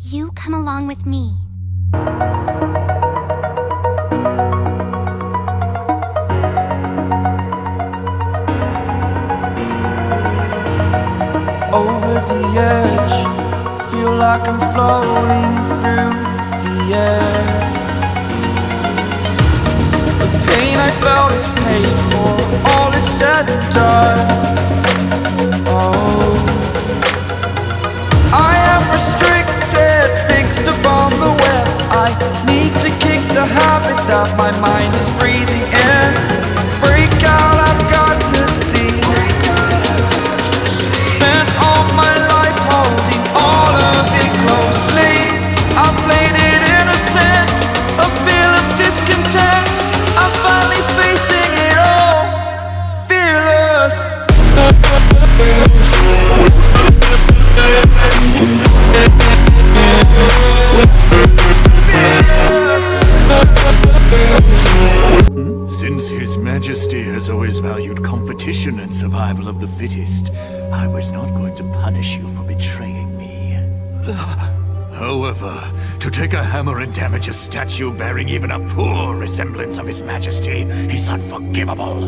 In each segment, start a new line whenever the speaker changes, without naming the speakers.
You come along with me.
Over the edge, feel like I'm floating through the air. The pain I felt is paid for, all is said and done. Oh, I am restricted, fixed upon the web. I need to kick the habit that my mind is breathing in. Break out, I've got to see. Spent all my life holding all of it closely. I played it innocent, a feel of discontent. I'm finally facing it all, fearless.
Since His Majesty has always valued competition and survival of the fittest, I was not going to punish you for betraying me. However, to take a hammer and damage a statue bearing even a poor resemblance of His Majesty is unforgivable.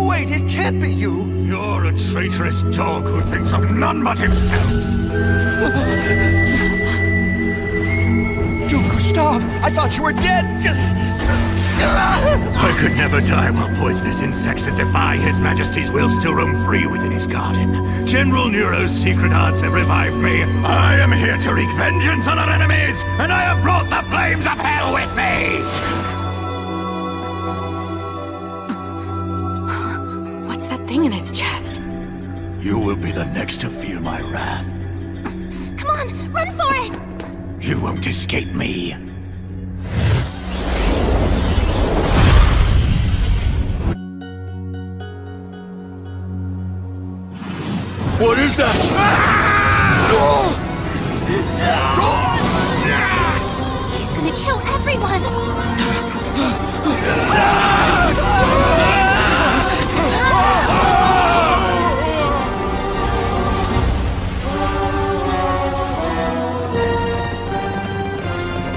Wait, it can't be you!
You're a traitorous dog who thinks of none but himself!
Gustav, I thought you were dead!
I could never die while poisonous insects that defy His Majesty's will still roam free within his garden. General Nero's secret arts have revived me. I am here to wreak vengeance on our enemies, and I have brought the flames of hell with me!
What's that thing in his chest?
You will be the next to feel my wrath.
Come on, run for it!
You won't escape me. What is that?
He's gonna kill everyone!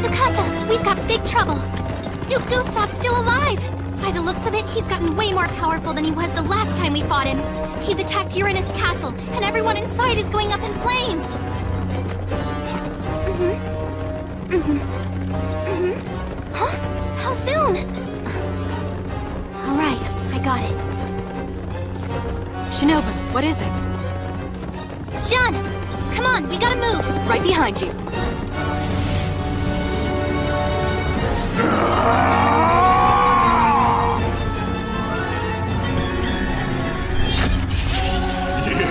Tsukasa, we've got big trouble. Duke Gustav's still alive! By the looks of it, he's gotten way more powerful than he was the last time we fought him. He's attacked Uranus Castle, and everyone inside is going up in flames! Huh? How soon? Alright, I got it.
Shinobu, what is it?
John! Come on, we gotta move!
Right behind you.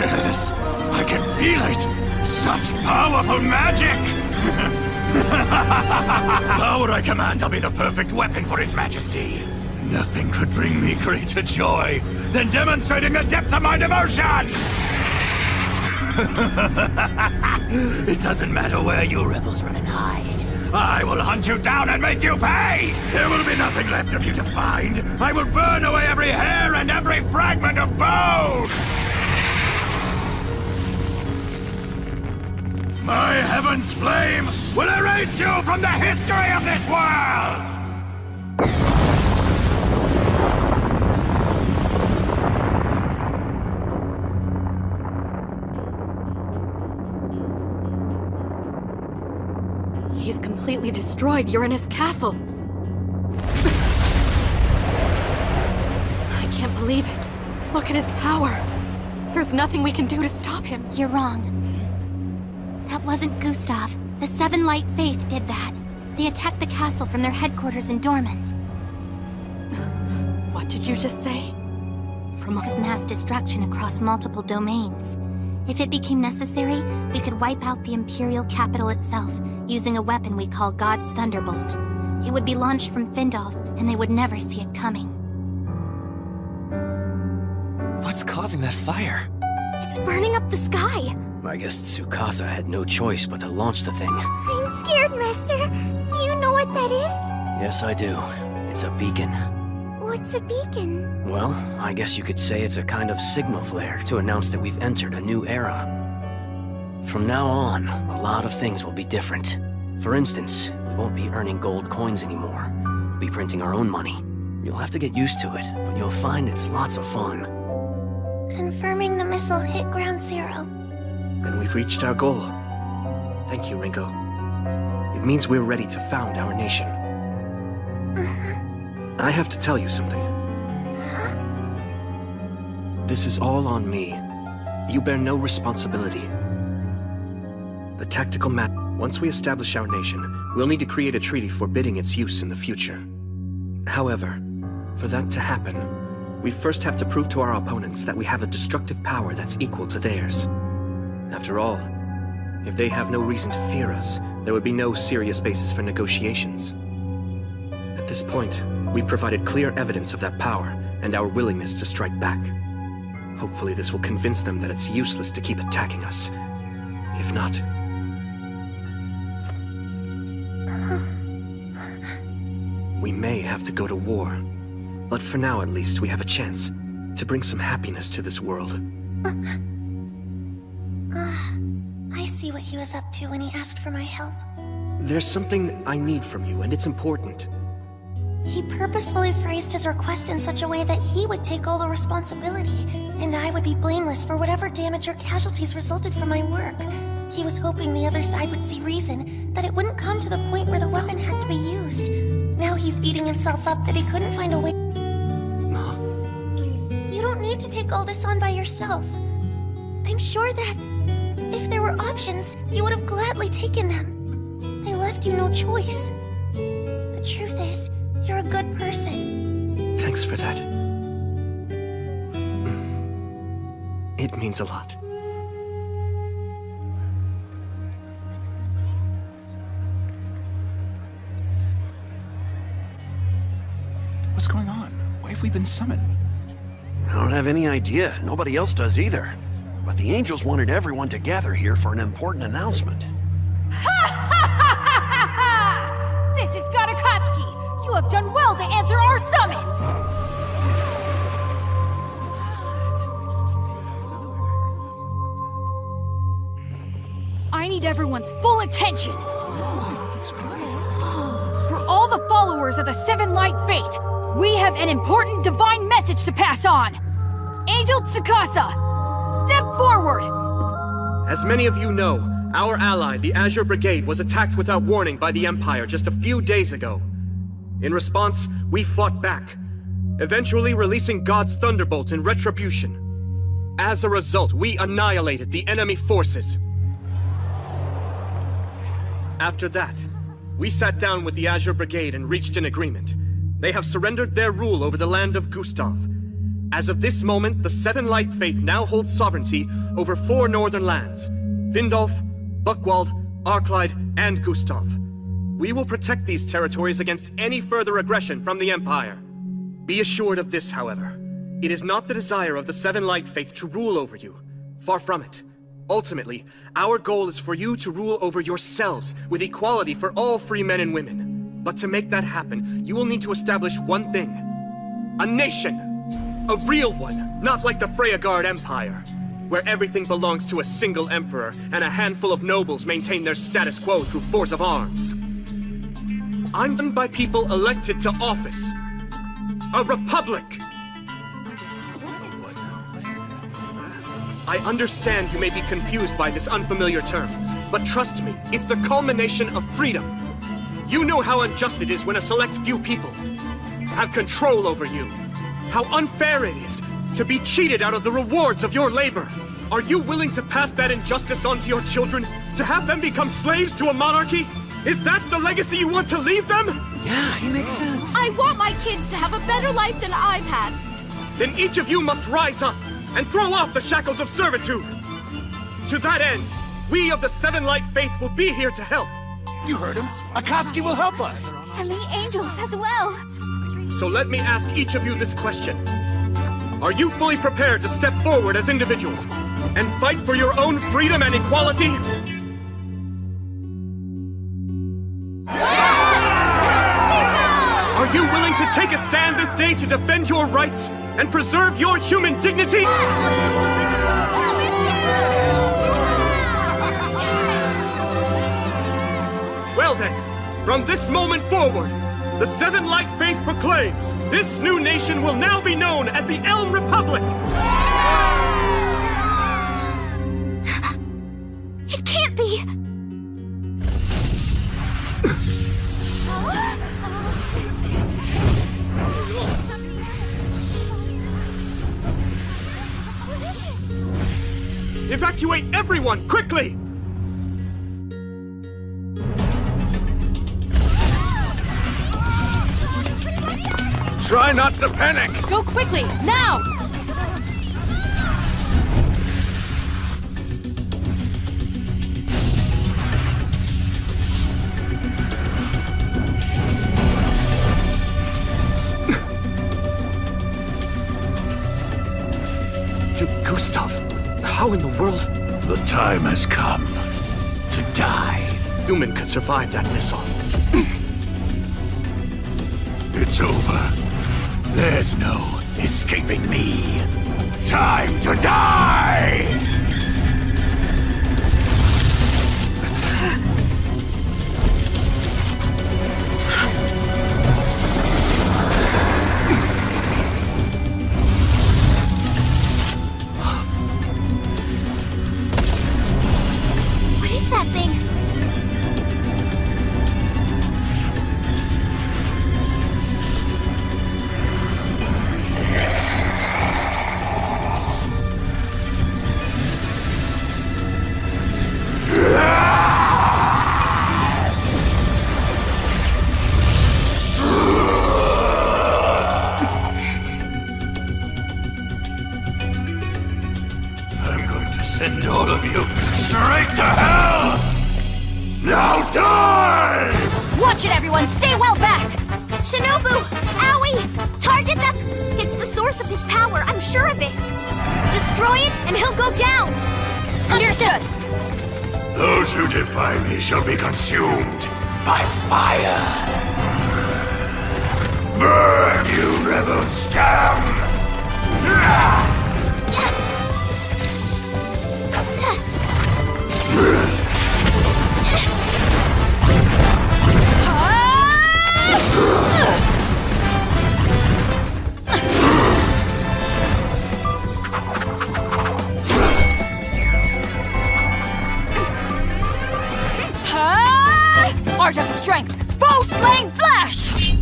Yes, I can feel it! Such powerful magic! Power I command will be the perfect weapon for His Majesty. Nothing could bring me greater joy than demonstrating the depth of my devotion! It doesn't matter where you rebels run and hide. I will hunt you down and make you pay! There will be nothing left of you to find. I will burn away every hair and every fragment of bone! My heaven's flame will erase you from the history of this world!
He's completely destroyed Uranus Castle. I can't believe it. Look at his power. There's nothing we can do to stop him.
You're wrong. That wasn't Gustav. The Seven Light Faith did that. They attacked the castle from their headquarters in Dormant.
What did you just say? From
Of mass destruction across multiple domains. If it became necessary, we could wipe out the Imperial capital itself, using a weapon we call God's Thunderbolt. It would be launched from Findolf, and they would never see it coming.
What's causing that fire?
It's burning up the sky!
I guess Tsukasa had no choice but to launch the thing.
I'm scared, Master. Do you know what that is?
Yes, I do. It's a beacon.
What's a beacon?
Well, I guess you could say it's a kind of signal flare to announce that we've entered a new era. From now on, a lot of things will be different. For instance, we won't be earning gold coins anymore. We'll be printing our own money. You'll have to get used to it, but you'll find it's lots of fun.
Confirming the missile hit ground zero.
Then we've reached our goal. Thank you, Ringo. It means we're ready to found our nation. I have to tell you something. This is all on me. You bear no responsibility. The tactical map. Once we establish our nation, we'll need to create a treaty forbidding its use in the future. However, for that to happen, we first have to prove to our opponents that we have a destructive power that's equal to theirs. After all, if they have no reason to fear us, there would be no serious basis for negotiations. At this point, we've provided clear evidence of that power and our willingness to strike back. Hopefully this will convince them that it's useless to keep attacking us. If not... we may have to go to war. But for now, at least, we have a chance to bring some happiness to this world.
I see what he was up to when he asked for my help.
There's something I need from you, and it's important.
He purposefully phrased his request in such a way that he would take all the responsibility, and I would be blameless for whatever damage or casualties resulted from my work. He was hoping the other side would see reason, that it wouldn't come to the point where the weapon had to be used. Now he's beating himself up that he couldn't find a way. You don't need to take all this on by yourself. I'm sure that if there were options, you would have gladly taken them. I left you no choice. The truth is, you're a good person.
Thanks for that. It means a lot.
What's going on? Why have we been summoned?
I don't have any idea. Nobody else does either. But the angels wanted everyone to gather here for an important announcement.
This is Garakatsuki! You have done well to answer our summons! I need everyone's full attention! For all the followers of the Seven Light Faith, we have an important divine message to pass on! Angel Tsukasa, step forward!
As many of you know, our ally, the Azure Brigade, was attacked without warning by the Empire just a few days ago. In response, we fought back, eventually releasing God's Thunderbolt in retribution. As a result, we annihilated the enemy forces. After that, we sat down with the Azure Brigade and reached an agreement. They have surrendered their rule over the land of Gustav. As of this moment, the Seven Light Faith now holds sovereignty over 4 northern lands: Vindolf, Buckwald, Arclide, and Gustav. We will protect these territories against any further aggression from the Empire. Be assured of this, however. It is not the desire of the Seven Light Faith to rule over you. Far from it. Ultimately, our goal is for you to rule over yourselves with equality for all free men and women. But to make that happen, you will need to establish one thing. A nation! A real one, not like the Freyagard Empire, where everything belongs to a single emperor and a handful of nobles maintain their status quo through force of arms. I'm done by people elected to office. A republic! I understand you may be confused by this unfamiliar term, but trust me, it's the culmination of freedom. You know how unjust it is when a select few people have control over you. How unfair it is to be cheated out of the rewards of your labor. Are you willing to pass that injustice on to your children? To have them become slaves to a monarchy? Is that the legacy you want to leave them?
Yeah, he makes sense.
I want my kids to have a better life than I've had.
Then each of you must rise up and throw off the shackles of servitude. To that end, we of the Seven Light Faith will be here to help.
You heard him. Akatsuki will help us.
And the angels as well.
So let me ask each of you this question. Are you fully prepared to step forward as individuals and fight for your own freedom and equality? Are you willing to take a stand this day to defend your rights and preserve your human dignity? Well then, from this moment forward, the Seven Light Faith proclaims this new nation will now be known as the Elm Republic!
It can't be!
Evacuate everyone, quickly!
Try not to panic!
Go quickly, now!
To Gustav? How in the world?
The time has come to die.
Human could survive that missile.
It's over. There's no escaping me. Time to die!
What is that thing?
I'm going to send all of you straight to hell! Now die!
Watch it, everyone! Stay well back!
Shinobu! Owie! Target them! It's the source of his power, I'm sure of it! Destroy it, and he'll go down!
Understood!
Those who defy me shall be consumed by fire! Burn, you rebel scum!
Art of strength! Foe slaying flash!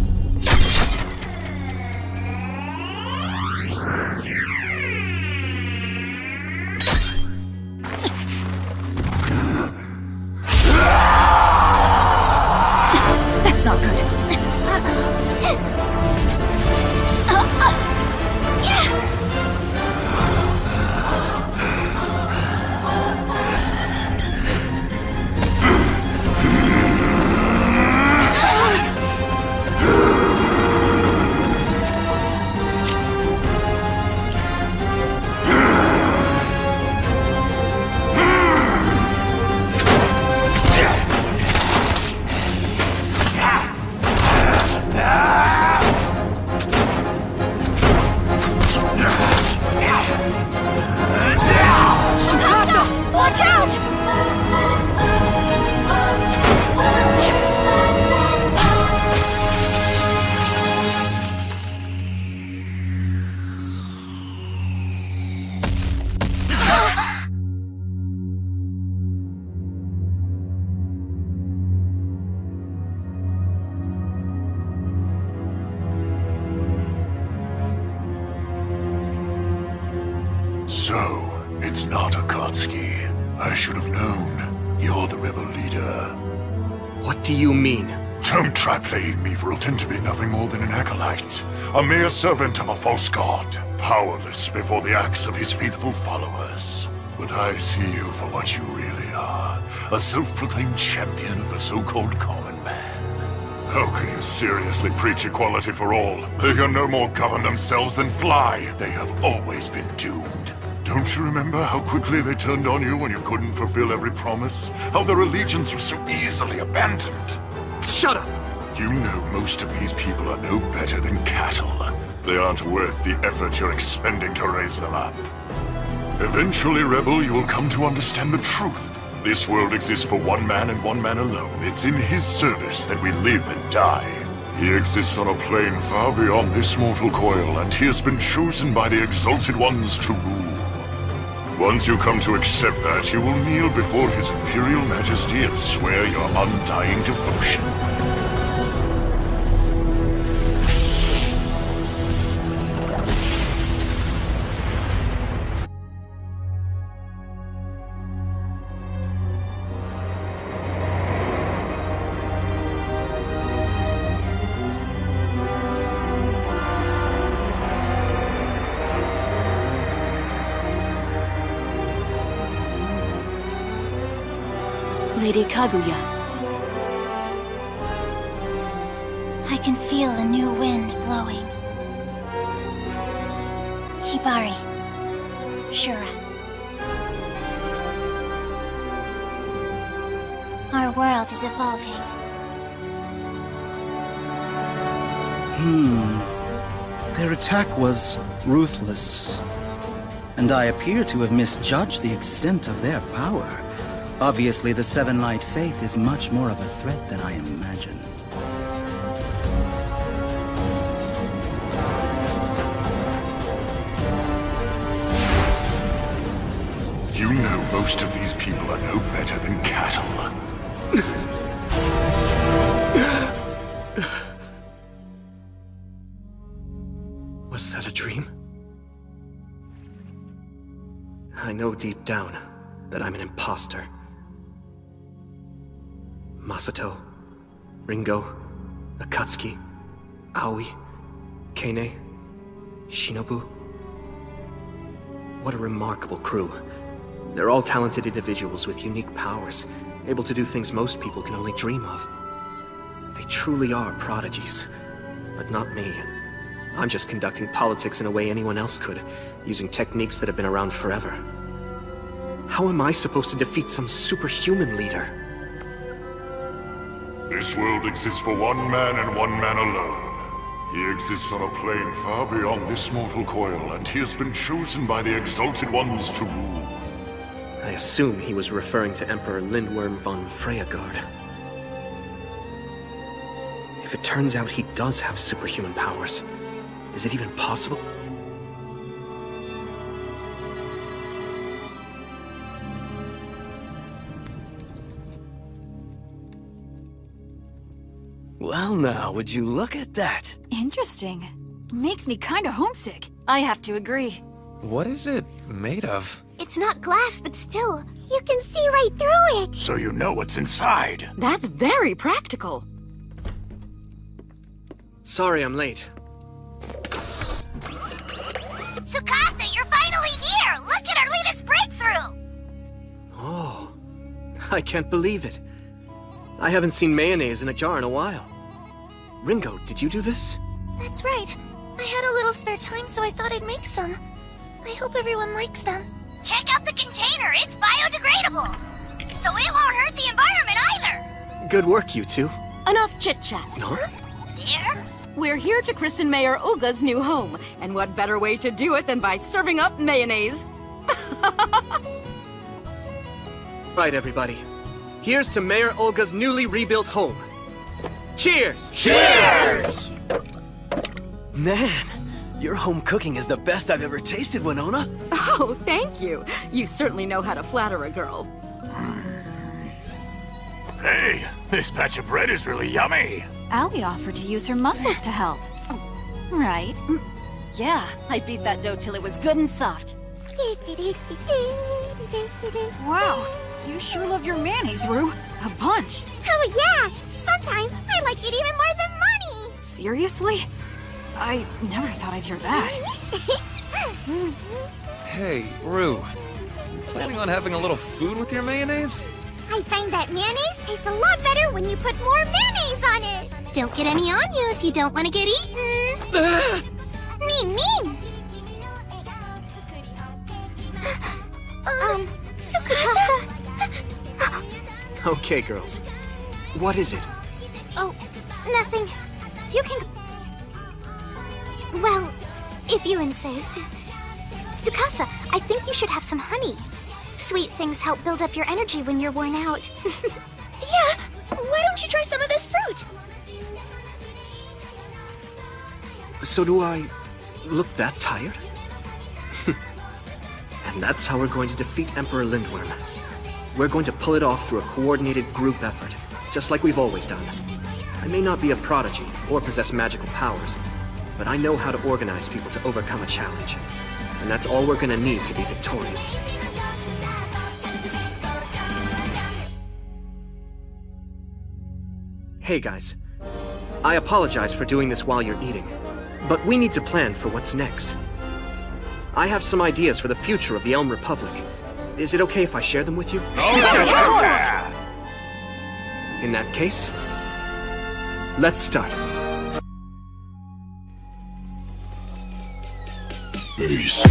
That's not good.
Watch out!
So, it's not Akatsuki. I should have known. You're the rebel leader.
What do you mean?
Don't try playing me, for I'll tend to be nothing more than an acolyte. A mere servant of a false god. Powerless before the acts of his faithful followers. But I see you for what you really are. A self-proclaimed champion of the so-called common man. How can you seriously preach equality for all? They can no more govern themselves than fly. They have always been doomed. Don't you remember how quickly they turned on you when you couldn't fulfill every promise? How their allegiance was so easily abandoned?
Shut up!
You know most of these people are no better than cattle. They aren't worth the effort you're expending to raise them up. Eventually, Rebel, you will come to understand the truth. This world exists for one man and one man alone. It's in his service that we live and die. He exists on a plane far beyond this mortal coil, and he has been chosen by the Exalted Ones to rule. Once you come to accept that, you will kneel before His Imperial Majesty and swear your undying devotion.
Lady Kaguya.
I can feel a new wind blowing. Hibari. Shura. Our world is evolving.
Their attack was ruthless. And I appear to have misjudged the extent of their power. Obviously, the Seven Light Faith is much more of a threat than I imagined.
You know most of these people are no better than cattle.
Was that a dream? I know deep down that I'm an imposter. Masato, Ringo, Akatsuki, Aoi, Kane, Shinobu. What a remarkable crew. They're all talented individuals with unique powers, able to do things most people can only dream of. They truly are prodigies, but not me. I'm just conducting politics in a way anyone else could, using techniques that have been around forever. How am I supposed to defeat some superhuman leader?
This world exists for one man and one man alone. He exists on a plane far beyond this mortal coil, and he has been chosen by the Exalted Ones to rule.
I assume he was referring to Emperor Lindworm von Freyagard. If it turns out he does have superhuman powers, is it even possible?
Well now, would you look at that?
Interesting. Makes me kinda homesick.
I have to agree.
What is it made of?
It's not glass, but still, you can see right through it.
So you know what's inside.
That's very practical.
Sorry I'm late.
Tsukasa, you're finally here! Look at our latest breakthrough!
Oh, I can't believe it. I haven't seen mayonnaise in a jar in a while. Ringo, did you do this?
That's right. I had a little spare time, so I thought I'd make some. I hope everyone likes them. Check out the container. It's biodegradable. So it won't hurt the environment either.
Good work, you two.
Enough chit-chat.
Huh?
There?
We're here to christen Mayor Uga's new home, and what better way to do it than by serving up mayonnaise?
Right, everybody. Here's to Mayor Olga's newly rebuilt home. Cheers!
Cheers! Man, your home cooking is the best I've ever tasted, Winona.
Oh, thank you. You certainly know how to flatter a girl.
Hey, this batch of bread is really yummy.
Allie offered to use her muscles to help. Right.
Yeah, I beat that dough till it was good and soft.
Wow. You sure love your mayonnaise, Rue. A bunch.
Oh yeah! Sometimes I like it even more than money!
Seriously? I never thought I'd hear that.
Hey, Rue. You planning on having a little food with your mayonnaise?
I find that mayonnaise tastes a lot better when you put more mayonnaise on it! Don't get any on you if you don't want to get eaten! Mean! Tsukasa?
Okay, girls. What is it?
Oh, nothing. You can... Well, if you insist. Tsukasa, I think you should have some honey. Sweet things help build up your energy when you're worn out. Yeah, why don't you try some of this fruit?
So do I look that tired? And that's how we're going to defeat Emperor Lindworm. We're going to pull it off through a coordinated group effort, just like we've always done. I may not be a prodigy or possess magical powers, but I know how to organize people to overcome a challenge. And that's all we're gonna need to be victorious. Hey guys, I apologize for doing this while you're eating, but we need to plan for what's next. I have some ideas for the future of the Elm Republic. Is it okay if I share them with you? In that case, let's start.
Peace.